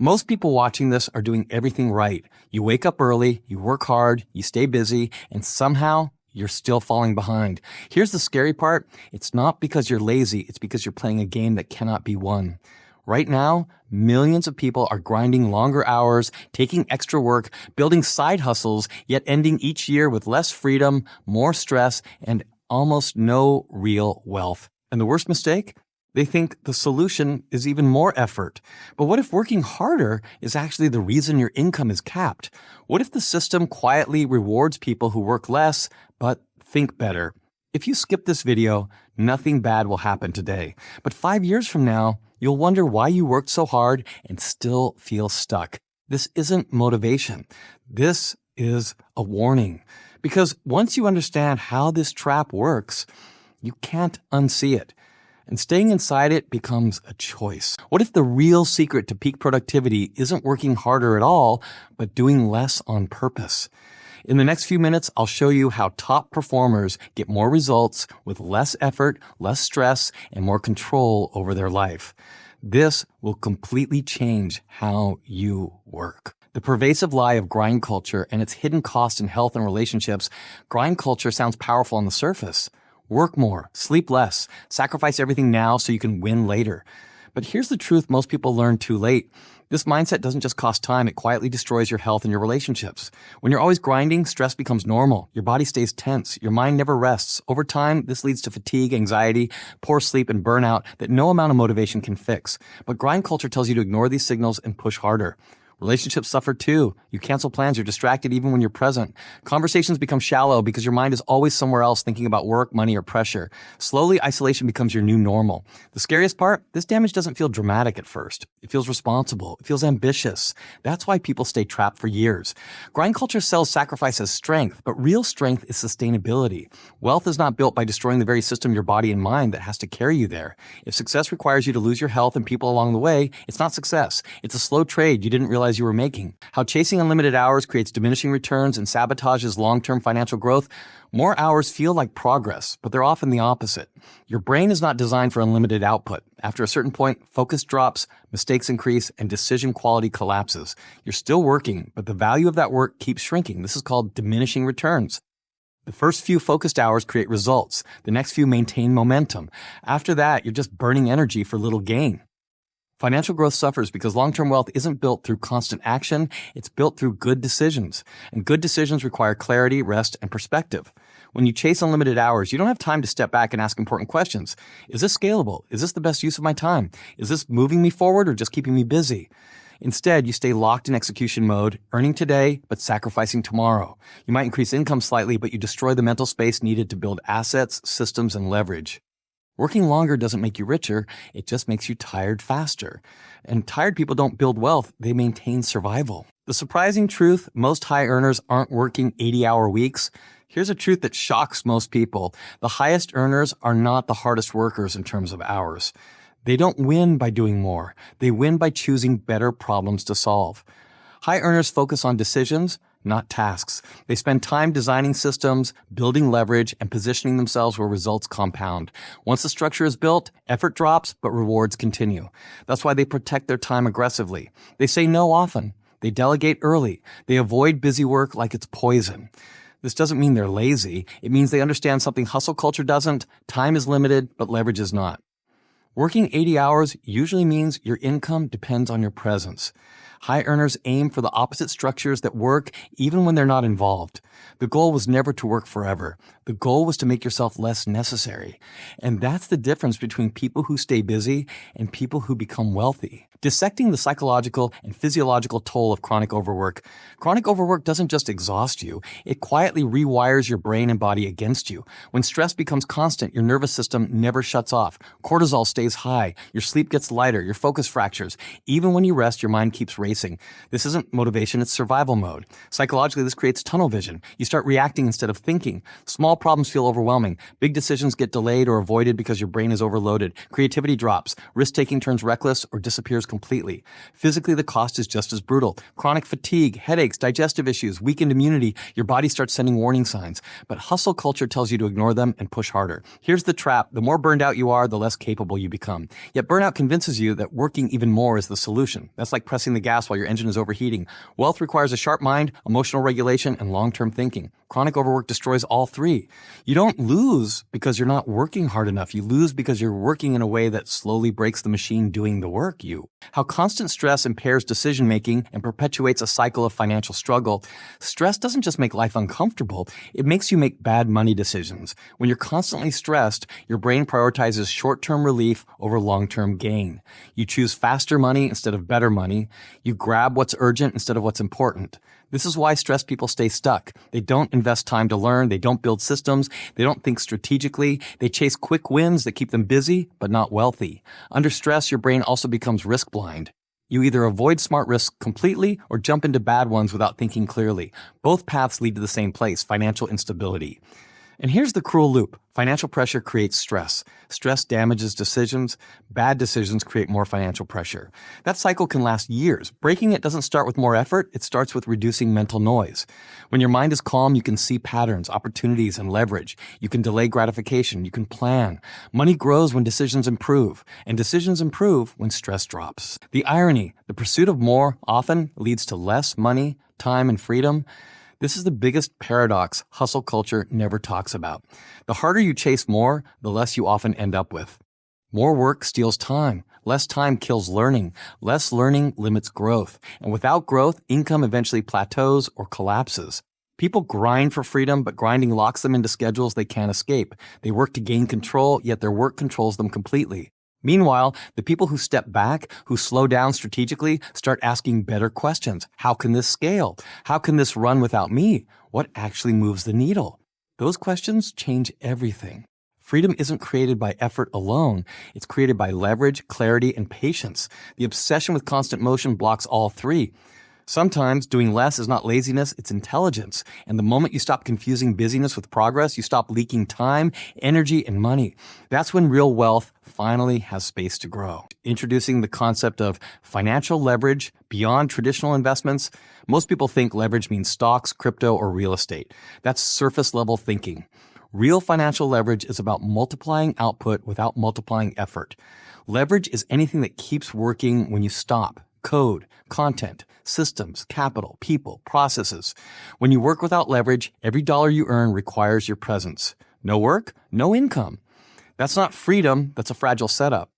Most people watching this are doing everything right. You wake up early, you work hard, you stay busy, and somehow you're still falling behind. Here's the scary part. It's not because you're lazy. It's because you're playing a game that cannot be won. Right now, millions of people are grinding longer hours, taking extra work, building side hustles, yet ending each year with less freedom, more stress, and almost no real wealth. And the worst mistake? They think the solution is even more effort. But what if working harder is actually the reason your income is capped? What if the system quietly rewards people who work less but think better? If you skip this video, nothing bad will happen today. But 5 years from now, you'll wonder why you worked so hard and still feel stuck. This isn't motivation. This is a warning. Because once you understand how this trap works, you can't unsee it. And staying inside it becomes a choice. What if the real secret to peak productivity isn't working harder at all, but doing less on purpose? In the next few minutes, I'll show you how top performers get more results with less effort, less stress, and more control over their life. This will completely change how you work. The pervasive lie of grind culture and its hidden cost in health and relationships. Grind culture sounds powerful on the surface. Work more, sleep less, sacrifice everything now so you can win later. But here's the truth most people learn too late. This mindset doesn't just cost time, it quietly destroys your health and your relationships. When you're always grinding, stress becomes normal. Your body stays tense. Your mind never rests. Over time, this leads to fatigue, anxiety, poor sleep, and burnout that no amount of motivation can fix. But grind culture tells you to ignore these signals and push harder. Relationships suffer too. You cancel plans, you're distracted even when you're present. Conversations become shallow because your mind is always somewhere else thinking about work, money, or pressure. Slowly, isolation becomes your new normal. The scariest part? This damage doesn't feel dramatic at first. It feels responsible. It feels ambitious. That's why people stay trapped for years. Grind culture sells sacrifice as strength, but real strength is sustainability. Wealth is not built by destroying the very system, your body and mind, that has to carry you there. If success requires you to lose your health and people along the way, it's not success. It's a slow trade you didn't realize you were making. How chasing unlimited hours creates diminishing returns and sabotages long-term financial growth. More hours feel like progress, but they're often the opposite. Your brain is not designed for unlimited output. After a certain point, focus drops, mistakes increase, and decision quality collapses. You're still working, but the value of that work keeps shrinking. This is called diminishing returns. The first few focused hours create results. The next few maintain momentum. After that, you're just burning energy for little gain. Financial growth suffers because long-term wealth isn't built through constant action, it's built through good decisions. And good decisions require clarity, rest, and perspective. When you chase unlimited hours, you don't have time to step back and ask important questions. Is this scalable? Is this the best use of my time? Is this moving me forward or just keeping me busy? Instead, you stay locked in execution mode, earning today, but sacrificing tomorrow. You might increase income slightly, but you destroy the mental space needed to build assets, systems, and leverage. Working longer doesn't make you richer, it just makes you tired faster. And tired people don't build wealth, they maintain survival. The surprising truth, most high earners aren't working 80-hour weeks. Here's a truth that shocks most people. The highest earners are not the hardest workers in terms of hours. They don't win by doing more. They win by choosing better problems to solve. High earners focus on decisions, not tasks. They spend time designing systems, building leverage, and positioning themselves where results compound. Once the structure is built, effort drops, but rewards continue. That's why they protect their time aggressively. They say no often. They delegate early. They avoid busy work like it's poison. This doesn't mean they're lazy. It means they understand something hustle culture doesn't. Time is limited, but leverage is not. Working 80 hours usually means your income depends on your presence. High earners aim for the opposite structures that work even when they're not involved. The goal was never to work forever. The goal was to make yourself less necessary. And that's the difference between people who stay busy and people who become wealthy. Dissecting the psychological and physiological toll of chronic overwork. Chronic overwork doesn't just exhaust you, it quietly rewires your brain and body against you. When stress becomes constant, your nervous system never shuts off. Cortisol stays high, your sleep gets lighter, your focus fractures. Even when you rest, your mind keeps racing. This isn't motivation, it's survival mode. Psychologically, this creates tunnel vision. You start reacting instead of thinking. Small problems feel overwhelming. Big decisions get delayed or avoided because your brain is overloaded. Creativity drops. Risk-taking turns reckless or disappears completely. Physically, the cost is just as brutal. Chronic fatigue, headaches, digestive issues, weakened immunity, your body starts sending warning signs. But hustle culture tells you to ignore them and push harder. Here's the trap. The more burned out you are, the less capable you become. Yet burnout convinces you that working even more is the solution. That's like pressing the gas while your engine is overheating. Wealth requires a sharp mind, emotional regulation, and long-term thinking. Chronic overwork destroys all three. You don't lose because you're not working hard enough. You lose because you're working in a way that slowly breaks the machine doing the work. How constant stress impairs decision-making and perpetuates a cycle of financial struggle. Stress doesn't just make life uncomfortable, it makes you make bad money decisions. When you're constantly stressed, your brain prioritizes short-term relief over long-term gain. You choose faster money instead of better money. You grab what's urgent instead of what's important. This is why stressed people stay stuck. They don't invest time to learn. They don't build systems. They don't think strategically. They chase quick wins that keep them busy, but not wealthy. Under stress, your brain also becomes risk blind. You either avoid smart risks completely or jump into bad ones without thinking clearly. Both paths lead to the same place, financial instability. And here's the cruel loop. Financial pressure creates stress. Stress damages decisions. Bad decisions create more financial pressure. That cycle can last years. Breaking it doesn't start with more effort. It starts with reducing mental noise. When your mind is calm, you can see patterns, opportunities, and leverage. You can delay gratification. You can plan. Money grows when decisions improve, and decisions improve when stress drops. The irony, the pursuit of more often leads to less money, time, and freedom. This is the biggest paradox hustle culture never talks about. The harder you chase more, the less you often end up with. More work steals time. Less time kills learning. Less learning limits growth. And without growth, income eventually plateaus or collapses. People grind for freedom, but grinding locks them into schedules they can't escape. They work to gain control, yet their work controls them completely. Meanwhile, the people who step back, who slow down strategically, start asking better questions. How can this scale? How can this run without me? What actually moves the needle? Those questions change everything. Freedom isn't created by effort alone. It's created by leverage, clarity, and patience. The obsession with constant motion blocks all three. Sometimes doing less is not laziness, it's intelligence. And the moment you stop confusing busyness with progress, you stop leaking time, energy, and money. That's when real wealth finally has space to grow. Introducing the concept of financial leverage beyond traditional investments. Most people think leverage means stocks, crypto, or real estate. That's surface level thinking. Real financial leverage is about multiplying output without multiplying effort. Leverage is anything that keeps working when you stop. Code, content, systems, capital, people, processes. When you work without leverage, every dollar you earn requires your presence. No work, no income. That's not freedom, that's a fragile setup.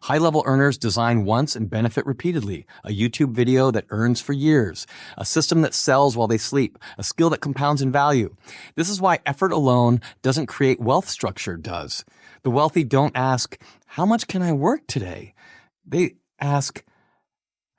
High-level earners design once and benefit repeatedly. A YouTube video that earns for years. A system that sells while they sleep. A skill that compounds in value. This is why effort alone doesn't create wealth, structure does. The wealthy don't ask, how much can I work today? They ask,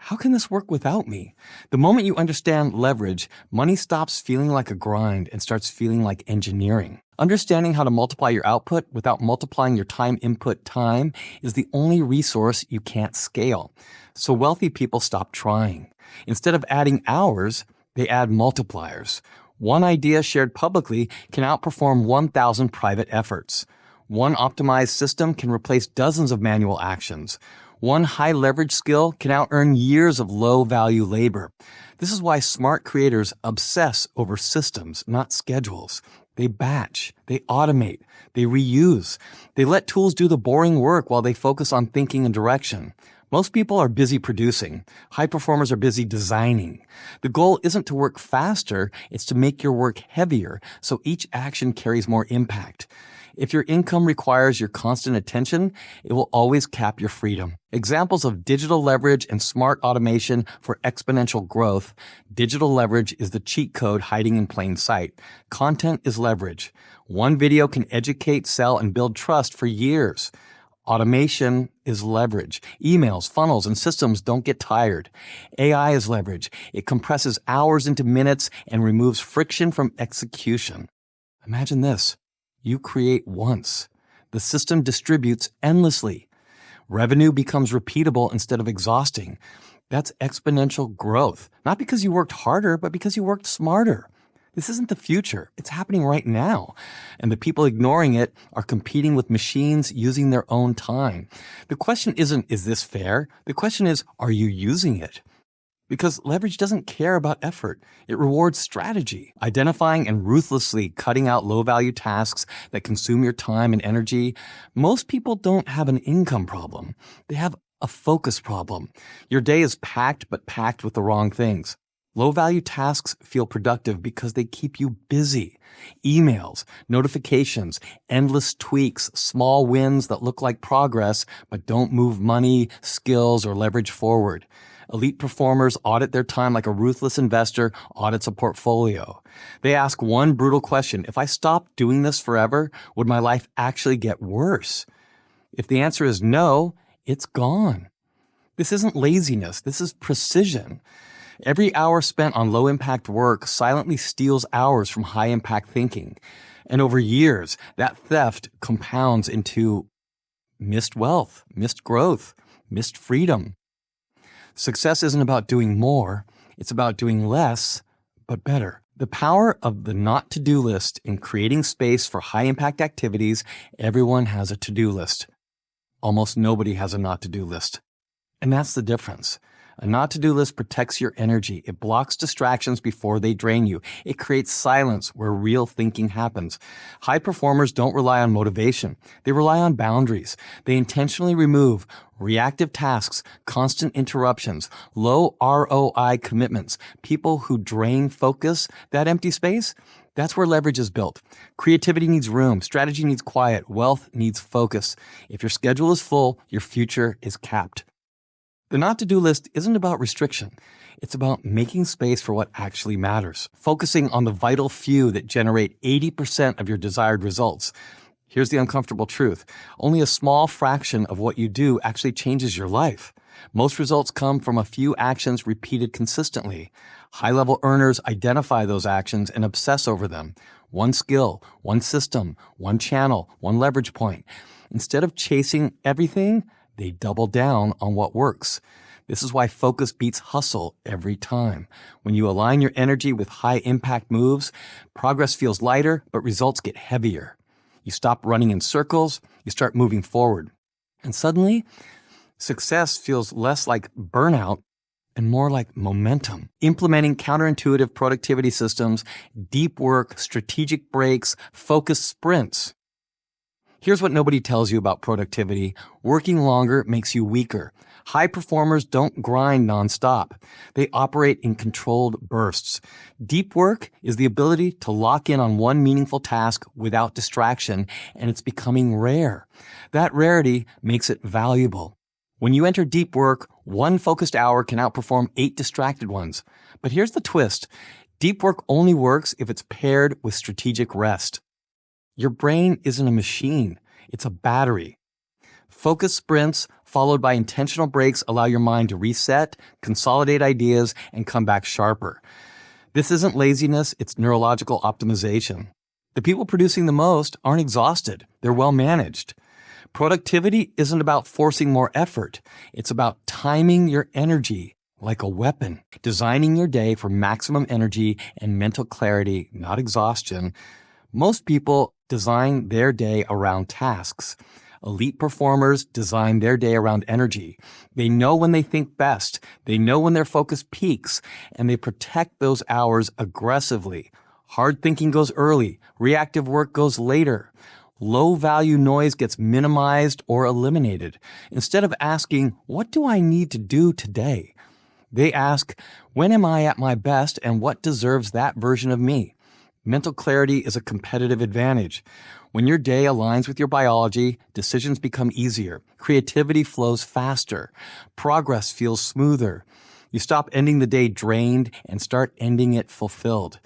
how can this work without me? The moment you understand leverage, money stops feeling like a grind and starts feeling like engineering. Understanding how to multiply your output without multiplying your time input time is the only resource you can't scale. So wealthy people stop trying. Instead of adding hours, they add multipliers. One idea shared publicly can outperform 1,000 private efforts. One optimized system can replace dozens of manual actions. One high-leverage skill can out-earn years of low-value labor. This is why smart creators obsess over systems, not schedules. They batch, they automate, they reuse. They let tools do the boring work while they focus on thinking and direction. Most people are busy producing. High performers are busy designing. The goal isn't to work faster, it's to make your work heavier, so each action carries more impact. If your income requires your constant attention, it will always cap your freedom. Examples of digital leverage and smart automation for exponential growth. Digital leverage is the cheat code hiding in plain sight. Content is leverage. One video can educate, sell, and build trust for years. Automation is leverage. Emails, funnels, and systems don't get tired. AI is leverage. It compresses hours into minutes and removes friction from execution. Imagine this. You create once. The system distributes endlessly. Revenue becomes repeatable instead of exhausting. That's exponential growth. Not because you worked harder, but because you worked smarter. This isn't the future. It's happening right now. And the people ignoring it are competing with machines using their own time. The question isn't, is this fair? The question is, are you using it? Because leverage doesn't care about effort. It rewards strategy. Identifying and ruthlessly cutting out low-value tasks that consume your time and energy. Most people don't have an income problem. They have a focus problem. Your day is packed, but packed with the wrong things. Low-value tasks feel productive because they keep you busy. Emails, notifications, endless tweaks, small wins that look like progress but don't move money, skills, or leverage forward. Elite performers audit their time like a ruthless investor audits a portfolio. They ask one brutal question: if I stopped doing this forever, would my life actually get worse? If the answer is no, it's gone. This isn't laziness. This is precision. Every hour spent on low-impact work silently steals hours from high-impact thinking. And over years, that theft compounds into missed wealth, missed growth, missed freedom. Success isn't about doing more. It's about doing less, but better. The power of the not-to-do list in creating space for high-impact activities. Everyone has a to-do list. Almost nobody has a not-to-do list. And that's the difference. A not-to-do list protects your energy. It blocks distractions before they drain you. It creates silence where real thinking happens. High performers don't rely on motivation. They rely on boundaries. They intentionally remove reactive tasks, constant interruptions, low ROI commitments. People who drain focus, that empty space, that's where leverage is built. Creativity needs room. Strategy needs quiet. Wealth needs focus. If your schedule is full, your future is capped. The not-to-do list isn't about restriction. It's about making space for what actually matters, focusing on the vital few that generate 80% of your desired results. Here's the uncomfortable truth. Only a small fraction of what you do actually changes your life. Most results come from a few actions repeated consistently. High-level earners identify those actions and obsess over them. One skill, one system, one channel, one leverage point. Instead of chasing everything, they double down on what works. This is why focus beats hustle every time. When you align your energy with high-impact moves, progress feels lighter, but results get heavier. You stop running in circles, you start moving forward. And suddenly, success feels less like burnout and more like momentum. Implementing counterintuitive productivity systems, deep work, strategic breaks, focused sprints. Here's what nobody tells you about productivity. Working longer makes you weaker. High performers don't grind nonstop. They operate in controlled bursts. Deep work is the ability to lock in on one meaningful task without distraction, and it's becoming rare. That rarity makes it valuable. When you enter deep work, one focused hour can outperform 8 distracted ones. But here's the twist. Deep work only works if it's paired with strategic rest. Your brain isn't a machine. It's a battery. Focused sprints followed by intentional breaks allow your mind to reset, consolidate ideas, and come back sharper. This isn't laziness, it's neurological optimization. The people producing the most aren't exhausted. They're well managed. Productivity isn't about forcing more effort. It's about timing your energy like a weapon, designing your day for maximum energy and mental clarity, not exhaustion. Most people design their day around tasks. Elite performers design their day around energy. They know when they think best. They know when their focus peaks, and they protect those hours aggressively. Hard thinking goes early. Reactive work goes later. Low-value noise gets minimized or eliminated. Instead of asking, what do I need to do today? They ask, when am I at my best and what deserves that version of me? Mental clarity is a competitive advantage. When your day aligns with your biology, decisions become easier. Creativity flows faster. Progress feels smoother. You stop ending the day drained and start ending it fulfilled.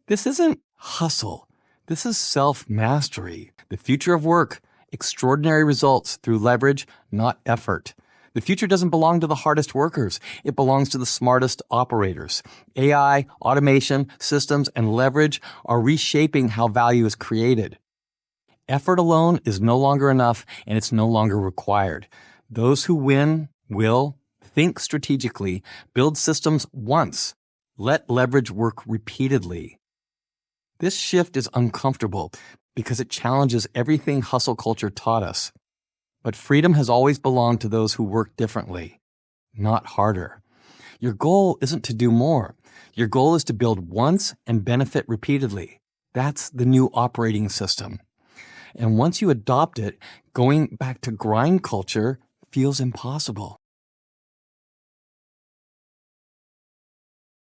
This isn't hustle. This is self-mastery. The future of work, extraordinary results through leverage, not effort. The future doesn't belong to the hardest workers. It belongs to the smartest operators. AI, automation, systems, and leverage are reshaping how value is created. Effort alone is no longer enough, and it's no longer required. Those who win will think strategically, build systems once, let leverage work repeatedly. This shift is uncomfortable because it challenges everything hustle culture taught us. But freedom has always belonged to those who work differently, not harder. Your goal isn't to do more. Your goal is to build once and benefit repeatedly. That's the new operating system. And once you adopt it, going back to grind culture feels impossible.